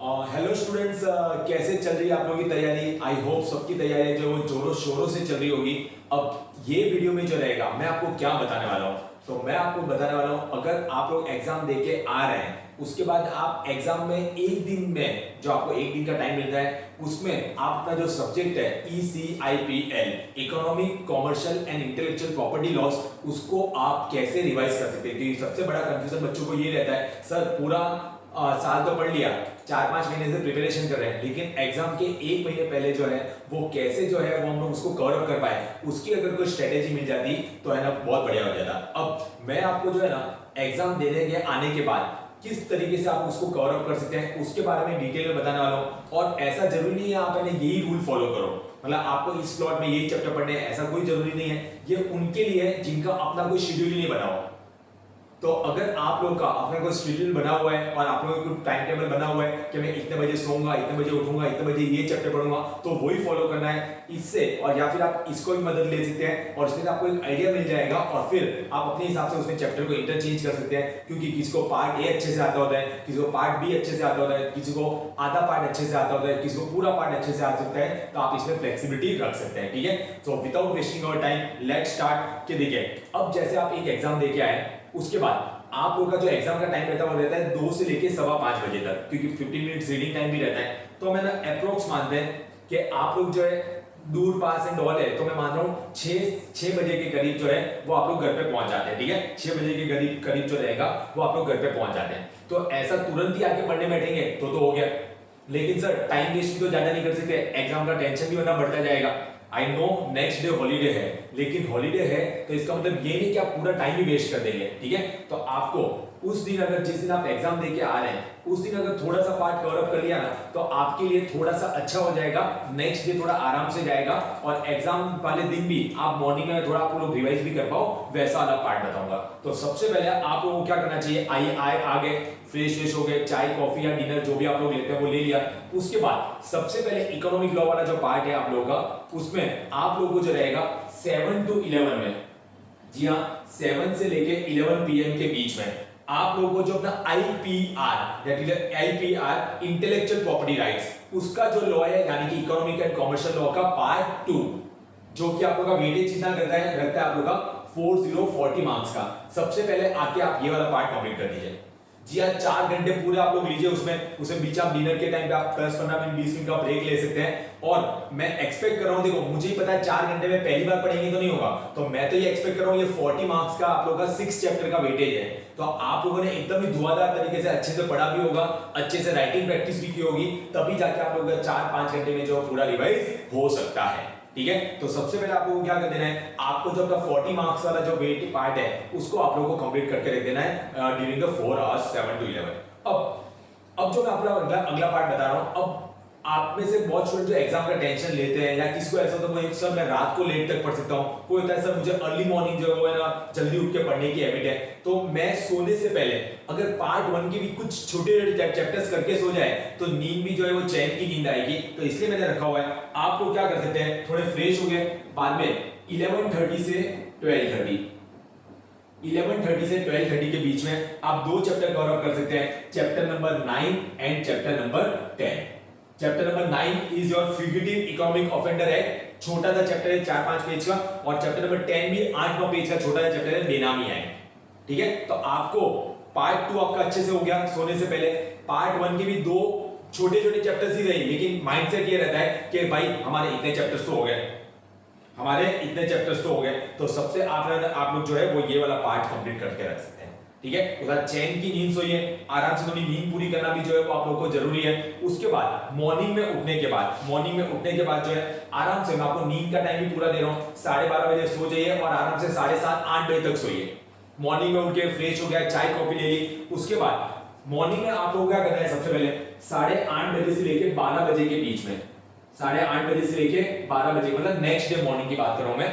Hello students, कैसे चल रही है आप लोगों की तैयारी। आई होप सबकी तैयारी जो वो जोरों शोरों से चल रही होगी। अब ये वीडियो में जो रहेगा मैं आपको क्या बताने वाला हूँ, तो मैं आपको बताने वाला हूँ अगर आप लोग एग्जाम देके आ रहे हैं उसके बाद आप एग्जाम में एक दिन में जो आपको एक दिन का टाइम मिलता है उसमें आप अपना जो सब्जेक्ट है ECIPL economic commercial and intellectual property loss उसको आप कैसे रिवाइज कर सकते हैं। क्योंकि सबसे बड़ा कंफ्यूजन बच्चों को ये रहता है, सर पूरा साल तो पढ़ लिया, 4-5 महीने से प्रिपरेशन कर रहे हैं, लेकिन एग्जाम के एक महीने पहले जो है वो कैसे जो है वो हम लोग उसको कवर अप कर पाए, उसकी अगर कोई स्ट्रेटेजी मिल जाती तो है ना बहुत बढ़िया हो जाता। अब मैं आपको जो है ना एग्जाम देने के आने के बाद किस तरीके से आप उसको कवर अप कर सकते हैं उसके बारे में डिटेल में बताने वाला हूँ। और ऐसा जरूरी नहीं है आप यही रूल फॉलो करो, मतलब आपको इस स्लॉट में यही चैप्टर पढ़ने हैं, ऐसा कोई जरूरी नहीं है। ये उनके लिए है जिनका अपना कोई शेड्यूल नहीं बना हो। तो अगर आप लोगों का अपने कोई शेड्यूल बना हुआ है और आप लोगों का टाइम टेबल बना हुआ है कि मैं इतने बजे सोऊंगा, इतने बजे उठूंगा, इतने बजे ये चैप्टर पढ़ूंगा, तो वही फॉलो करना है इससे। और या फिर आप इसको भी मदद ले सकते हैं और इसमें आपको एक आइडिया मिल जाएगा और फिर आप अपने हिसाब से उसमें चैप्टर को इंटरचेंज कर सकते हैं। क्योंकि किसी को पार्ट ए अच्छे से आता होता है, किसी को पार्ट बी अच्छे से आता होता है, किसी को आधा पार्ट अच्छे से आता होता है, किसी को पूरा पार्ट अच्छे से आ सकता है। तो आप इसमें फ्लेक्सिबिलिटी रख सकते हैं, ठीक है। So without wasting our time let's start. कि देखिए अब जैसे आप एक एग्जाम देके आए उसके बाद आप लोगों का जो एग्जाम का टाइम रहता है वो रहता है 2 से लेके 5:15 बजे तक, क्योंकि 15 मिनट रीडिंग टाइम भी रहता है। तो मैं ना अप्रोक्स मानते हैं कि आप लोग जो है दूर पास एंड ऑल है, तो मैं मान रहा हूँ 6 बजे के करीब जो है वो आप लोग घर पे पहुंच जाते हैं, ठीक है। 6 बजे के करीब जो रहेगा वो आप लोग घर पे पहुंच जाते हैं। तो ऐसा तुरंत ही आके पढ़ने बैठेंगे तो हो गया, लेकिन सर टाइम वेस्ट भी तो ज्यादा नहीं कर सकते, एग्जाम का टेंशन भी वरना बढ़ता जाएगा। I know next day holiday है, लेकिन हॉलीडे है तो इसका मतलब ये नहीं कि आप पूरा टाइम ही वेस्ट कर देंगे, ठीक है। तो आपको उस दिन अगर जिस दिन आप एग्जाम देके आ रहे हैं उस दिन अगर थोड़ा सा पार्ट कवर अप कर लिया ना तो आपके लिए थोड़ा सा अच्छा हो जाएगा, नेक्स्ट डे थोड़ा आराम से जाएगा। और एग्जाम वाले दिन भी आप मॉर्निंग में थोड़ा आप लोग रिवाइज भी कर पाओ, वैसा वाला पार्ट बताऊंगा। तो सबसे पहले आप लोगों को क्या करना चाहिए, आइए आ गए, फ्रेश हो गए, चाय कॉफी या डिनर जो भी आप लोग लेते हैं वो ले लिया। उसके बाद सबसे पहले इकोनॉमिक लॉ वाला जो पार्ट है आप लोगों का, उसमें आप लोगों को जो रहेगा 7 to 11 में, जी हाँ 7 से लेके 11 PM के बीच में आप लोगों को जो अपना IPR इंटेलेक्चुअल प्रॉपर्टी राइट्स उसका जो लॉ है यानी कि इकोनॉमिक एंड कॉमर्शियल लॉ का पार्ट 2, जो कि आप लोग का वेटेज कितना रखता है आप लोग का 40 मार्क्स का। सबसे पहले आके आप ये वाला पार्ट कंप्लीट कर दीजिए। जी हाँ 4 घंटे पूरे आप लोग लीजिए, उसमें बीच आप डिनर के टाइम पे आप 10-15 मिनट 20 मिनट का ब्रेक ले सकते हैं। और मैं एक्सपेक्ट कर रहा हूँ, देखो मुझे ही पता है 4 घंटे में पहली बार पढ़ेंगे तो नहीं होगा, तो मैं तो ये एक्सपेक्ट कर रहा हूँ ये 40 मार्क्स का आप लोग का 6 चैप्टर का वेटेज है। तो आप लोगों ने एकदम ही धुआंधार तरीके से अच्छे से पढ़ा भी होगा, अच्छे से राइटिंग प्रैक्टिस भी की होगी, तभी जाके आप लोग 4-5 घंटे में जो पूरा रिवाइज हो सकता है, ठीक है। तो सबसे पहले आपको क्या कर देना है, आपको जो आपका 40 मार्क्स वाला जो वेट पार्ट है उसको आप लोगों को कंप्लीट करके रख देना है ड्यूरिंग द 4 आवर्स 7 to 11। अब जो मैं आपको अगला पार्ट बता रहा हूं, अब आप में से बहुत स्टूडेंट जो एग्जाम का टेंशन लेते हैं या किसी को ऐसा होता है सर मैं रात को लेट तक पढ़ सकता हूं, कोई होता है सर मुझे अर्ली मॉर्निंग जो है ना जल्दी उठ के पढ़ने की हैबिट है, तो मैं सोने से पहले अगर पार्ट 1 के भी कुछ छोटे चैप्टर्स करके सो जाए तो नींद भी जो है वो चैन की नींद आएगी। तो इसलिए मैंने रखा हुआ है, आप लोग क्या कर सकते हैं, थोड़े फ्रेश हो गए, बाद में 11:30 से 12:30 11:30 से 12:30 के बीच में आप 2 चैप्टर कवर अप कर सकते हैं, chapter number 9 and chapter number 10। Chapter number 9 is your fugitive economic offender act, छोटा सा चैप्टर है 4-5 पेज का, और चैप्टर नंबर 10 भी 8-9 पेज का छोटा सा चैप्टर है, बेनामी एक्ट, ठीक है। तो आपको पार्ट 2 आपका अच्छे से हो गया सोने से पहले, पार्ट 1 के भी 2 छोटे चैप्टर्स ही रही, लेकिन माइंडसेट ये रहता है कि भाई हमारे इतने चैप्टर्स तो हो गए, तो सबसे आप लोग जो है वो ये वाला पार्ट कंप्लीट करके रख सकते हैं, ठीक है। उसका चैन की नींद सोइए, आराम से थोड़ी नींद पूरी करना भी जो है वो आप लोगों को जरूरी है। उसके बाद मॉर्निंग में उठने के बाद जो है आराम से, मैं आपको नींद का टाइम भी पूरा दे रहा हूँ, 12:30 बजे सो जाइए और आराम से 7:30-8 बजे तक सोइए। मॉर्निंग में उठ के फ्रेश हो गया, चाय कॉफी ले ली, उसके बाद मॉर्निंग में आप लोग क्या करना है, सबसे पहले 8:30 बजे से लेके 12 बजे के बीच में, 8:30 बजे से लेके 12 बजे, मतलब नेक्स्ट डे मॉर्निंग की बात कर रहा हूं मैं,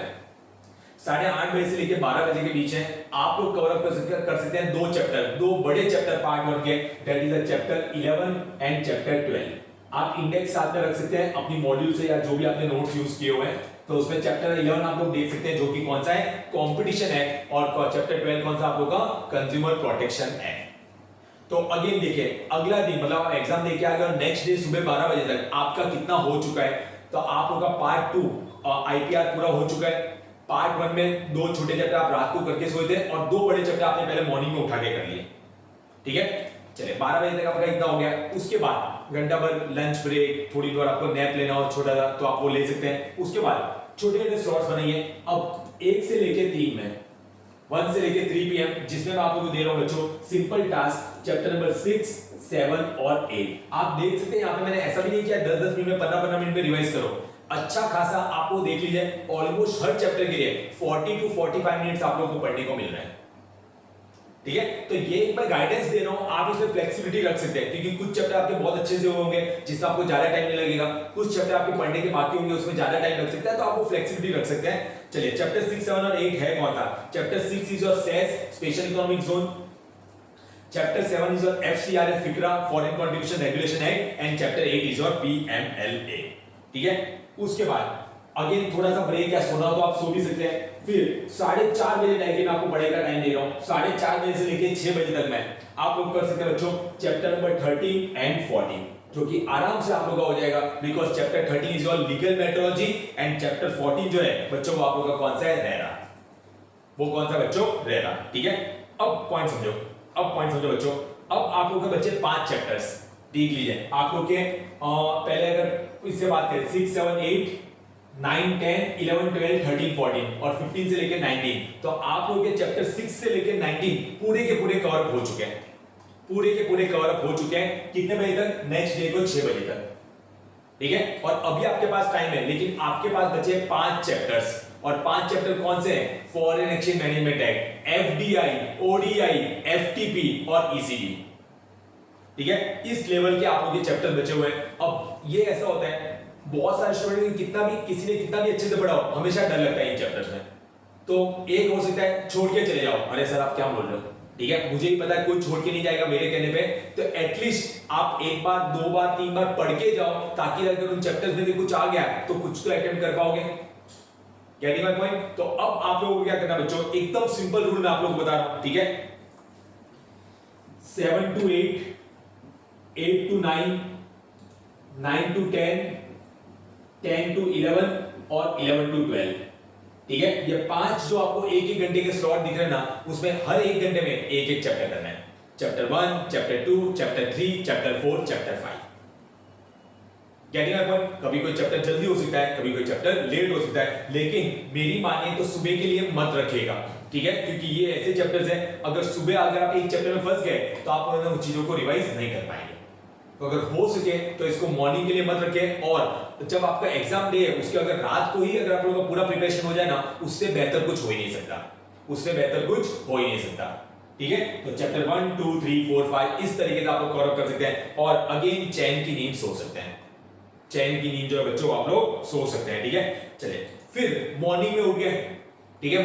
8:30 बजे से लेके 12 बजे के बीच है आप लोग कवर अप कर सकते हैं 2 चैप्टर, 2 बड़े चैप्टर पार्ट 1 के, that is the chapter 11 and chapter 12। आप इंडेक्स साथ में रख सकते हैं अपनी मॉड्यूल से या जो भी आपने नोट्स यूज किए हुए हैं, तो उसमें चैप्टर 11 आप लोग देख सकते हैं जो कि कौन सा है, कंपटीशन है, और चैप्टर 12 कौन सा आप लोग का, कंज्यूमर प्रोटेक्शन है। तो अगेन देखिए अगला दिन मतलब आप एग्जाम देके आ गए और नेक्स्ट डे सुबह 12 बजे तक आपका कितना हो चुका है, तो आप लोग का पार्ट 2 आईपीआर पूरा हो चुका है। पार्ट 1 में 2 छोटे चैप्टर आप रात को करके सोए थे और 2 बड़े चैप्टर आपने पहले मॉर्निंग में उठा के कर लिए, ठीक है। चलिए 12 बजे तक आपका इतना हो गया। उसके बाद घंटा भर लंच ब्रेक, थोड़ी देर आपको नैप लेना हो छोटा सा तो आप वो ले सकते हैं। उसके बाद छोटे छोटे स्लॉट्स बनाइए। अब 1 से लेके 3 में 1 से लेके 3 पीएम जिसमें मैं आप लोगों को दे रहा हूं बच्चों सिंपल टास्क चैप्टर नंबर 6, 7 और 8। आप देख सकते हैं यहाँ पे मैंने ऐसा भी नहीं किया 10-10 मिनट में 15-15 मिनट में रिवाइज करो। अच्छा खासा आपको देख लीजिए ऑलमोस्ट हर चैप्टर के लिए 40 टू 45 मिनट्स आप लोगों को पढ़ने को मिल रहा है, ठीक है। तो ये एक मैं गाइडेंस दे रहा हूं, आप इसमें फ्लेक्सिबिलिटी रख सकते हैं क्योंकि कुछ चैप्टर आपके बहुत अच्छे से होंगे जिसमें आपको ज्यादा टाइम नहीं लगेगा, कुछ चैप्टर आपके पढ़ने के बाकी होंगे उसमें ज्यादा टाइम लग सकता है, तो आपको फ्लेक्सिबिलिटी रख सकते हैं। चलिए चैप्टर 6, 7 और 8 है कौन सा? Chapter 6 is your SEZ special economic zone, chapter 7 is your FCRA फिक्रा foreign contribution regulation act and chapter 8 is your PMLA, ठीक है। उसके बाद अगेन थोड़ा सा ब्रेक या सोना हो तो आप सो भी सकते हैं। फिर 4:30 बजे टाइम मैं आपको पढ़ाई का टाइम दे रहा हूं, 4:30 बजे से लेके 6 बजे तक मैं आप लोग कर सकते हैं बच्चों चैप्टर नंबर 13 एंड 14 जो कि आराम से आप लोगों का हो जाएगा because chapter 13 is your legal metrology and chapter 14 जो है बच्चों वो आप लोगों का कौन सा है? रेरा। वो कौन सा बच्चों? रेरा, ठीक है। अब पॉइंट समझो, बच्चों। अब आप लोगों के बच्चे 5 चैप्टर्स देख लीजिए। आप लोग के पहले अगर इससे बात करें 6, 7, 8, 9, 10, 11, 12, 13, 14 और 15 से लेकर 19, तो आप लोग के चैप्टर 6 से लेकर 19 पूरे के पूरे कवर अप हो चुके हैं, कितने बजे तक? नेक्स्ट डे को 6 बजे तक, ठीक है। और अभी आपके पास टाइम है लेकिन आपके पास बचे 5 चैप्टर्स और 5 चैप्टर कौन से हैं? Foreign exchange management act, FDI, ODI, FTP और ईसीबी, ठीक है। इस लेवल के आप लोग के चैप्टर बचे हुए हैं। अब ये ऐसा होता है बहुत सारे स्टूडेंट किसी ने कितना भी अच्छे से पढ़ा हो हमेशा डर लगता है इन चैप्टर्स में, तो एक हो सकता है छोड़ के चले जाओ, अरे सर आप क्या बोल रहे हो, ठीक है। मुझे ही पता है कोई छोड़ के नहीं जाएगा मेरे कहने पे, तो एटलीस्ट आप 1 बार 2 बार 3 बार पढ़ के जाओ ताकि अगर उन चैप्टर्स में से कुछ आ गया तो कुछ तो अटेम्प्ट कर पाओगे। Getting my point? तो अब आप लोगों को क्या करना बच्चों, एकदम सिंपल रूल मैं आप लोगों को बता रहा हूं, ठीक है। 7 to 8, 8 to 9, 9 to 10, 10 to 11 और 11 to 12, ठीक है। ये 5 जो आपको एक एक घंटे के स्लॉट दिख रहे हैं ना उसमें हर एक घंटे में एक एक चैप्टर करना है। Chapter 1, chapter 2, chapter 3, chapter 4, chapter 5। Getting my point? कभी कोई चैप्टर जल्दी हो सकता है, कभी कोई चैप्टर लेट हो सकता है, लेकिन मेरी मानिए तो सुबह के लिए मत रखिएगा, ठीक है, क्योंकि ये ऐसे चैप्टर्स हैं अगर सुबह अगर आप एक चैप्टर में फंस गए तो आप उन चीजों को रिवाइज नहीं कर पाएंगे। तो अगर हो सके तो इसको मॉर्निंग के लिए मत रखें और जब आपका एग्जाम डे है उसके अगर रात को ही अगर आप लोगों का पूरा प्रिपरेशन हो जाए ना उससे बेहतर कुछ हो ही नहीं सकता, ठीक है। तो चैप्टर 1, 2, 3, 4, 5 इस तरीके से आप लोग कवर अप कर सकते हैं और अगेन चैन की नींद सो सकते हैं, चैन की नींद जो है बच्चों आप लोग सो सकते हैं, ठीक है। चलिए फिर मॉर्निंग में उठ गए, ठीक है,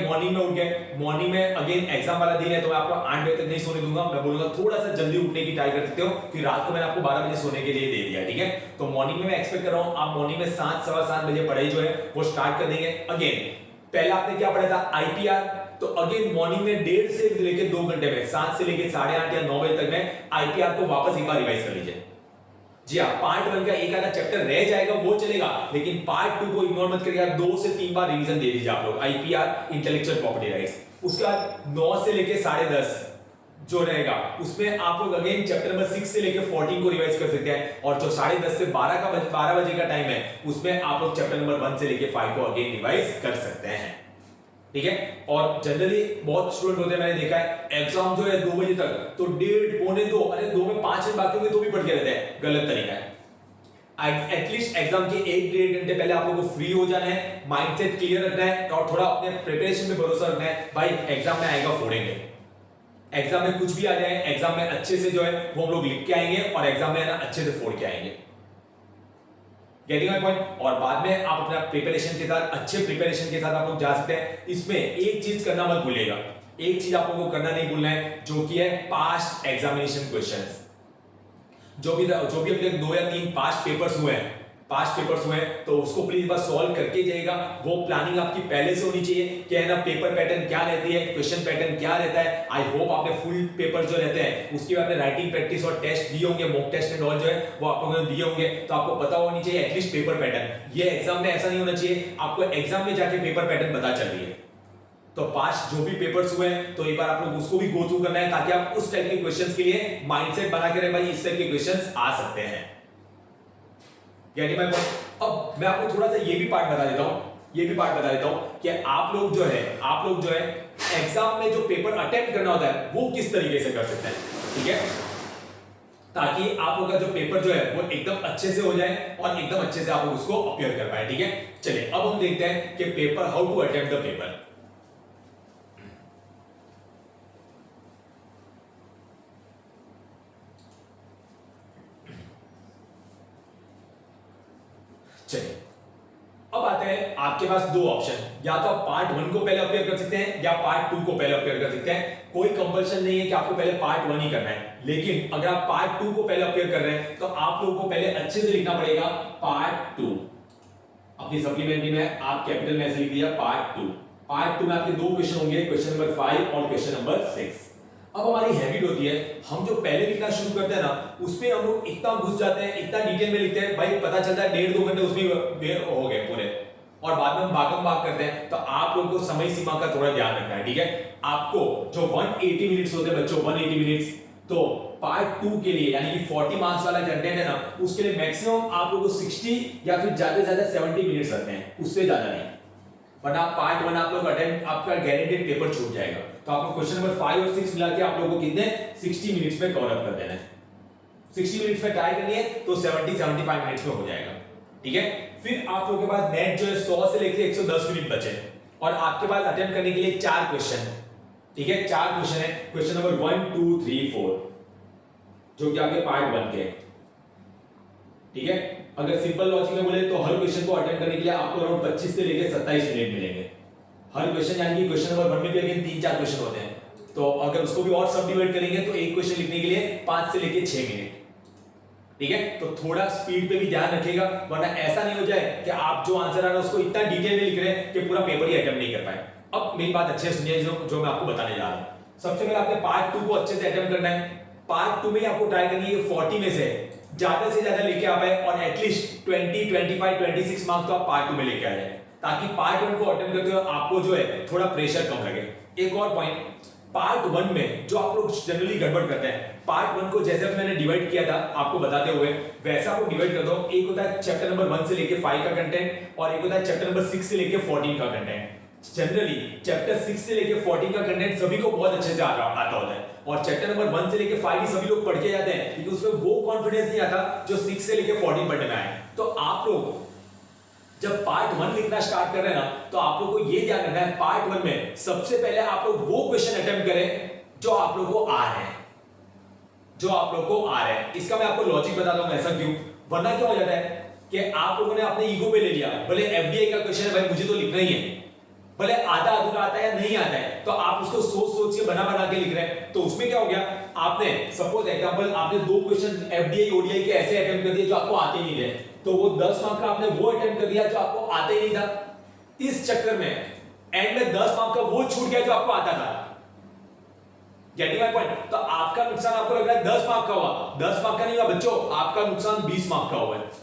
मॉर्निंग में अगेन एग्जाम वाला दिन है तो मैं आपको 8 बजे तक नहीं सोने दूंगा, मैं बोलूंगा थोड़ा सा जल्दी उठने की ट्राई कर सकते हो कि रात को मैंने आपको 12 बजे सोने के लिए दे दिया, ठीक है। तो मॉर्निंग में मैं एक्सपेक्ट कर रहा हूं आप मॉर्निंग में 7, सवा 7 बजे पढ़ाई जो है वो स्टार्ट कर देंगे। अगेन पहले आपने क्या पढ़ा था? आईपीआर। तो अगेन मॉर्निंग में 1.5 से लेकर 2 घंटे में 7 से लेकर 8:30 या 9 बजे तक में आईपीआर को वापस एक बार रिवाइज कर लीजिए। जी हाँ, पार्ट 1 का एक आधा चैप्टर रह जाएगा वो चलेगा, लेकिन पार्ट 2 को इग्नोर मत करिएगा। 2 से 3 बार रिवीजन दे दीजिए आप लोग आईपीआर इंटेलेक्चुअल प्रॉपर्टी राइट्स। उसके बाद 9 से लेके 10:30 जो रहेगा उसमें आप लोग अगेन चैप्टर नंबर 6 से लेके 14 को रिवाइज कर सकते हैं और जो 10:30 से 12 बजे का टाइम है उसमें आप लोग चैप्टर नंबर 1 से लेके 5 को अगेन रिवाइज कर सकते हैं, ठीक है। और जनरली बहुत स्टूडेंट होते हैं मैंने देखा है एग्जाम जो है 2 बजे तक तो 1:30, पौने 2, अरे 2 में 5 मिनट बाकी होंगे तो भी पढ़ के रहते हैं, गलत तरीका है। एटलीस्ट एग्जाम के 1-1.5 घंटे पहले आप लोगों को फ्री हो जाना है, माइंडसेट क्लियर रखना है और थोड़ा अपने प्रिपरेशन पे भरोसा रखना है। भाई एग्जाम में आएगा फोड़ेंगे, एग्जाम में कुछ भी आ जाए एग्जाम में अच्छे से जो है वो हम लोग लिख के आएंगे और एग्जाम में ना अच्छे से फोड़ के आएंगे। Getting my point? और बाद में आप अपना प्रिपरेशन के साथ अच्छे प्रिपरेशन के साथ आप लोग जा सकते हैं। इसमें एक चीज करना मत भूलिएगा, एक चीज आप लोगों को करना नहीं भूलना है जो कि है पास्ट एग्जामिनेशन क्वेश्चंस। जो भी अभी तक 2 या 3 पास्ट पेपर्स हुए हैं पास्ट पेपर्स हुए हैं तो उसको प्लीज बस सॉल्व करके जाइएगा। वो प्लानिंग आपकी पहले से होनी चाहिए कि है ना पेपर पैटर्न क्या रहती है, क्वेश्चन पैटर्न क्या रहता है। आई होप आपने फुल पेपर जो रहते हैं उसकी आपने राइटिंग प्रैक्टिस और टेस्ट दिए होंगे, मॉक टेस्ट एंड ऑल जो है वो आप लोगों ने दिए होंगे, तो आपको पता होनी चाहिए एटलीस्ट पेपर पैटर्न। ये एग्जाम में ऐसा नहीं होना चाहिए आपको एग्जाम में जाके पेपर पैटर्न पता चल रही है। तो पास्ट जो भी पेपर्स हुए हैं तो एक बार आप लोग उसको भी गो थ्रू करना है ताकि आप उस टाइप के क्वेश्चंस के लिए माइंडसेट बना के रहे भाई इस टाइप के क्वेश्चंस आ सकते हैं। यानी मैं अब मैं आपको थोड़ा सा ये भी पार्ट बता देता हूं कि आप लोग जो है एग्जाम में जो पेपर अटेम्प्ट करना होता है वो किस तरीके से कर सकते हैं, ठीक है, ताकि आप लोग का जो पेपर जो है वो एकदम अच्छे से हो जाए और एकदम अच्छे से आप लोग उसको अपीयर कर पाए, ठीक है। चलिए अब हम देखते हैं कि paper, how to attempt the paper. चलिए अब आते हैं, आपके पास दो ऑप्शन, या तो आप पार्ट 1 को पहले अपेयर कर सकते हैं या पार्ट 2 को पहले अपेयर कर सकते हैं। कोई कंपल्शन नहीं है कि आपको पहले पार्ट 1 ही करना है, लेकिन अगर आप पार्ट 2 को पहले अपेयर कर रहे हैं तो आप लोगों को पहले अच्छे से लिखना पड़ेगा पार्ट 2। अपनी सप्लीमेंट्री में आप कैपिटल में ऐसे लिख दिया पार्ट 2। पार्ट 2 में आपके दो क्वेश्चन होंगे, क्वेश्चन नंबर 5 और क्वेश्चन नंबर 6। अब हमारी हैबिट होती है, हम जो पहले लिखना शुरू करते हैं ना उसमें हम लोग इतना घुस जाते हैं, इतना डिटेल में लिखते हैं, भाई पता चलता है 1.5-2 घंटे उसमें हो गए पूरे, और बाद में हम भागम-भाग करते हैं। तो आप लोगों को समय सीमा का थोड़ा ध्यान रखना है, ठीक है। आपको जो 180 मिनट्स होते हैं बच्चों, 180 मिनट्स, तो पार्ट 2 के लिए यानी कि 40 मार्क्स वाला कंटेंट है ना, उसके लिए मैक्सिमम आप लोगों को 60 या फिर ज्यादा से ज्यादा 70 मिनट्स रखते हैं, उससे ज्यादा नहीं, वरना पार्ट 1 आप लोग अटेम्प्ट आपका गारंटेड पेपर छूट जाएगा। तो आपको क्वेश्चन नंबर 5 और 6 मिला के आप लोगों को कितने 60 मिनट्स में कवर अप कर देना है। 60 मिनट्स में ट्राई करनी है तो 70-75 मिनट्स में हो जाएगा, ठीक है। फिर आप लोगों के पास नेट जो है 100 से लेकर 110 मिनट बचे और आपके पास अटेम्प्ट करने के लिए 4 क्वेश्चन, ठीक है, 4 क्वेश्चन है। क्वेश्चन नंबर 1 2 3 4 जो कि आपके पार्ट 1 के, ठीक है। अगर सिंपल लॉजिक में बोले तो हर क्वेश्चन को अटेम्प्ट करने के लिए आपको अराउंड 25 से लेकर 27 मिनट मिलेंगे हर क्वेश्चन, यानी कि क्वेश्चन नंबर 1 में भी अगेन 3-4 क्वेश्चन होते हैं, तो अगर उसको भी और सब डिवाइड करेंगे तो एक क्वेश्चन लिखने के लिए 5 से लेकर 6 मिनट, ठीक है। तो थोड़ा स्पीड पे भी ध्यान रखिएगा, वरना ऐसा नहीं हो जाए कि आप जो आंसर आ रहा है उसको इतना डिटेल में लिख रहे हैं कि पूरा पेपर ही अटेम्प्ट नहीं कर पाए। अब मेरी बात अच्छे से सुनिए जो मैं आपको बताने जा रहा हूं। सबसे पहले आपने पार्ट 2 को अच्छे से अटेम्प्ट करना है। पार्ट 2 में आपको ट्राई करनी है 40 में से ज्यादा से ज्यादा लेके आ पाए और एटलीस्ट 20 25 26 मार्क्स तो आप पार्ट 2 में लेके आ जाए, ताकि पार्ट 1 को अटेम्प्ट करते हुए आपको जो है थोड़ा प्रेशर कम लगे। एक और पॉइंट, पार्ट 1 में जो आप लोग जनरली गड़बड़ करते हैं, पार्ट 1 को जैसे मैंने डिवाइड किया था आपको बताते हुए वैसा आपको डिवाइड कर दो। एक होता है चैप्टर नंबर 1 से लेके 5 का कंटेंट और एक होता है चैप्टर नंबर 6 से लेके 14 का कंटेंट। जनरली चैप्टर 6 से लेके 14 का कंटेंट सभी को बहुत अच्छे से आता होता है और चैप्टर नंबर 1 से लेके 5 ही सभी लोग पढ़ के जाते हैं, क्योंकि उसमें वो कॉन्फिडेंस नहीं आता जो 6 से लेके 14 पढ़ने में आए। तो आप लोग जब पार्ट 1 लिखना स्टार्ट कर रहे हैं ना तो आप लोग को ये ध्यान रखना है पार्ट 1 में सबसे पहले आप लोग वो क्वेश्चन अटेम्प्ट करें जो आप लोग को आ रहे हैं, जो आप लोग को आ रहे हैं। इसका मैं आपको लॉजिक बताता हूं ऐसा क्यों, वरना क्या हो जाता है कि आप लोगों ने अपने ईगो पे ले लिया, भले एफडीए का क्वेश्चन है भाई मुझे तो लिखना ही है, भले आधा अधूरा आता है या नहीं आता है, तो आप उसको सोच के बना के लिख रहे हैं। तो उसमें क्या हो गया, आपने सपोज एग्जांपल आपने 2 क्वेश्चन एफडीए ओडीआई के ऐसे अटेम्प्ट कर दिए जो आपको आते ही नहीं थे, तो वो 10 मार्क का आपने वो अटेम्प्ट कर दिया जो आपको आते ही नहीं था। इस चक्कर में एंड में 10 मार्क का वो छूट गया जो आपको आता था। Getting my point? तो आपका नुकसान आपको लग रहा है 10 मार्क का हुआ, 10 मार्क का नहीं हुआ बच्चों, आपका नुकसान 20 मार्क का हुआ है।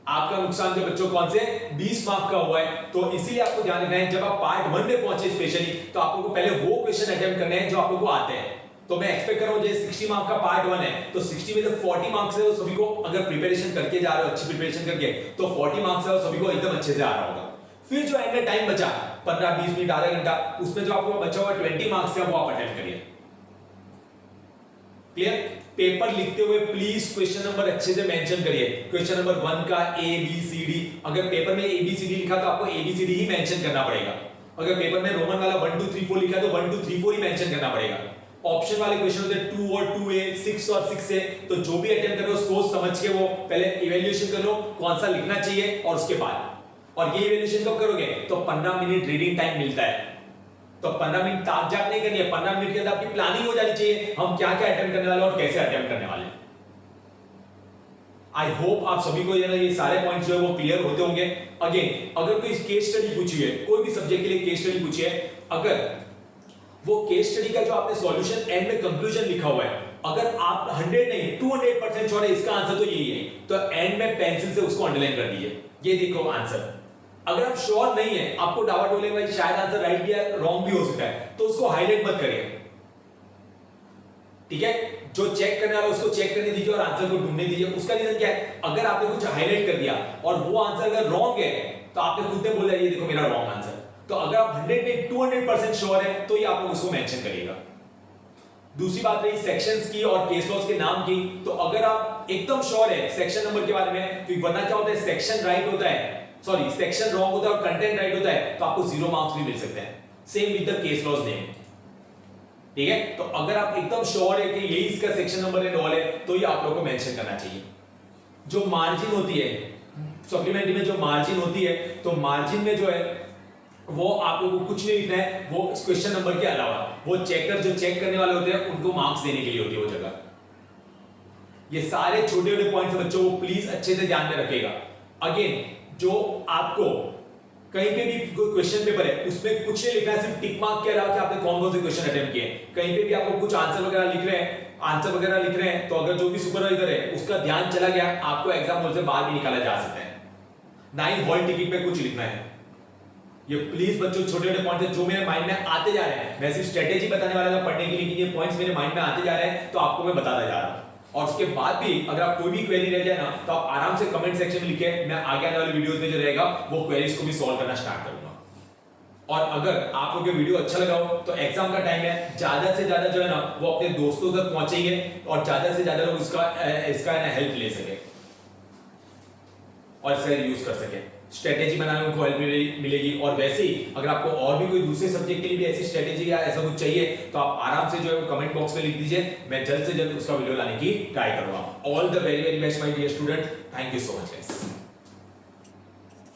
आपका नुकसान जो बच्चों कौन से 20 मार्क का हुआ है। तो इसीलिए आपको ध्यान रखना है जब आप पार्ट 1 में पहुंचे स्पेशली तो आप लोगों को पहले वो क्वेश्चन अटेम्प्ट करने हैं जो आप लोगों को आते हैं। तो मैं एक्सपेक्ट कर रहा हूं जैसे 60 मार्क का पार्ट 1 है तो 60 में तो 40 मार्क्स है, तो सभी को अगर प्रिपरेशन करके जा रहे हो, अच्छी प्रिपरेशन करके, तो 40 मार्क्स है और सभी को एकदम अच्छे से आ रहा होगा। फिर जो एंड में टाइम बचा 15-20 मिनट आधा घंटा, उसमें जो आपको बचा हुआ 20 मार्क्स है वो आप अटेम्प्ट करिए। क्लियर? पेपर लिखते हुए प्लीज क्वेश्चन नंबर अच्छे से मेंशन करिए। क्वेश्चन नंबर 1 का ए बी सी डी, अगर पेपर में ए बी सी डी लिखा तो आपको ए बी सी डी ही मेंशन करना पड़ेगा। अगर पेपर में रोमन वाला 1 2 3 4 लिखा तो 1 2 3 4 ही मेंशन करना पड़ेगा। ऑप्शन वाले क्वेश्चन होते हैं 2 और 2a, 6 और 6a, तो जो भी अटेम्प्ट कर रहे हो सोच समझ के वो पहले इवैल्यूएशन कर लो कौन सा लिखना चाहिए और उसके बाद, और ये इवैल्यूएशन कब करोगे तो 15 मिनट रीडिंग टाइम मिलता है, तो 15 मिनट ताक झाक नहीं करनी है, 15 मिनट के अंदर आपकी प्लानिंग हो जानी चाहिए हम क्या क्या अटेम्प्ट करने वाले और कैसे अटेम्प्ट करने वाले। आई होप आप सभी को ये सारे पॉइंट्स जो है वो क्लियर होते होंगे। अगेन अगर कोई केस स्टडी पूछी है, कोई भी सब्जेक्ट के लिए केस स्टडी पूछी है, अगर वो केस स्टडी का जो आपने सॉल्यूशन एंड में कंक्लूजन लिखा हुआ है, अगर आप 100 नहीं 200% श्योर है इसका आंसर तो यही है, तो एंड में पेंसिल से उसको अंडरलाइन कर दीजिए, ये देखो आंसर। अगर आप श्योर नहीं है, आपको डाउट हो भाई शायद आंसर राइट या रॉन्ग भी हो सकता है, तो उसको हाईलाइट मत करिए, ठीक है। जो चेक करने वाला उसको चेक करने दीजिए और आंसर को ढूंढने दीजिए। उसका रीजन क्या है, अगर आपने कुछ हाईलाइट कर दिया और वो आंसर अगर रॉन्ग है तो आपने खुद ने बोला ये देखो मेरा रॉन्ग आंसर। तो अगर आप 100 नहीं 200% श्योर है तो ये आप लोग उसको मेंशन करिएगा। दूसरी बात रही सेक्शंस की और केस लॉज के नाम की, तो अगर आप एकदम श्योर है सेक्शन नंबर के बारे में, तो वरना क्या होता है सेक्शन राइट होता है, सॉरी सेक्शन रॉन्ग होता है और कंटेंट राइट होता है, तो आपको 0 मार्क्स भी मिल सकते हैं। Same with the case laws name, ठीक है। तो अगर आप एकदम श्योर है कि यही इसका सेक्शन नंबर एंड ऑल है, तो ये आप लोगों को मेंशन करना चाहिए। जो मार्जिन होती है सप्लीमेंट्री में, जो मार्जिन होती है, तो मार्जिन में जो है वो आप लोगों को कुछ नहीं लिखना है, वो क्वेश्चन नंबर के अलावा वो चेकर जो चेक करने वाले होते हैं उनको मार्क्स देने के लिए होती है वो जगह। ये सारे छोटे छोटे पॉइंट्स बच्चों को प्लीज अच्छे से ध्यान में रखेगा। अगेन जो आपको कहीं पे भी क्वेश्चन पेपर है उसमें कुछ नहीं लिखना है, सिर्फ टिक मार्क के अलावा कि आपने कौन कौन से क्वेश्चन अटेम्प्ट किए। कहीं पे भी आपको कुछ आंसर वगैरह लिख रहे हैं, तो अगर जो भी सुपरवाइजर है उसका ध्यान चला गया, आपको एग्जाम हॉल से बाहर भी निकाला जा सकता है। ना ही हॉल टिकट पे कुछ लिखना है। ये प्लीज बच्चों छोटे छोटे पॉइंट्स जो मेरे माइंड में आते जा रहे हैं, मैं सिर्फ स्ट्रेटेजी बताने वाला था पढ़ने के लिए कि ये पॉइंट्स मेरे माइंड में आते जा रहे हैं, तो आपको मैं बताता जा रहा हूं। और उसके बाद भी अगर आप कोई भी क्वेरी रह जाए ना, तो आप आराम से कमेंट सेक्शन में लिखे, मैं आगे आने वाली वीडियोस में जो रहेगा वो क्वेरीज को भी सॉल्व करना स्टार्ट करूंगा। और अगर आप लोगों को वीडियो अच्छा लगा हो तो एग्जाम का टाइम है, ज्यादा से ज्यादा जो है ना वो अपने दोस्तों तक पहुंचाइए और ज्यादा से ज्यादा लोग इसका हेल्प ले सके और इसे यूज कर सके। स्ट्रेटेजी बनाने में उनको हेल्प मिलेगी। और वैसे ही अगर आपको और भी कोई दूसरे सब्जेक्ट के लिए भी ऐसी स्ट्रेटेजी या ऐसा कुछ चाहिए, तो आप आराम से जो है कमेंट बॉक्स में लिख दीजिए, मैं जल्द से जल्द उसका वीडियो लाने की ट्राई करूंगा। All the very very best my dear student, thank you so much guys.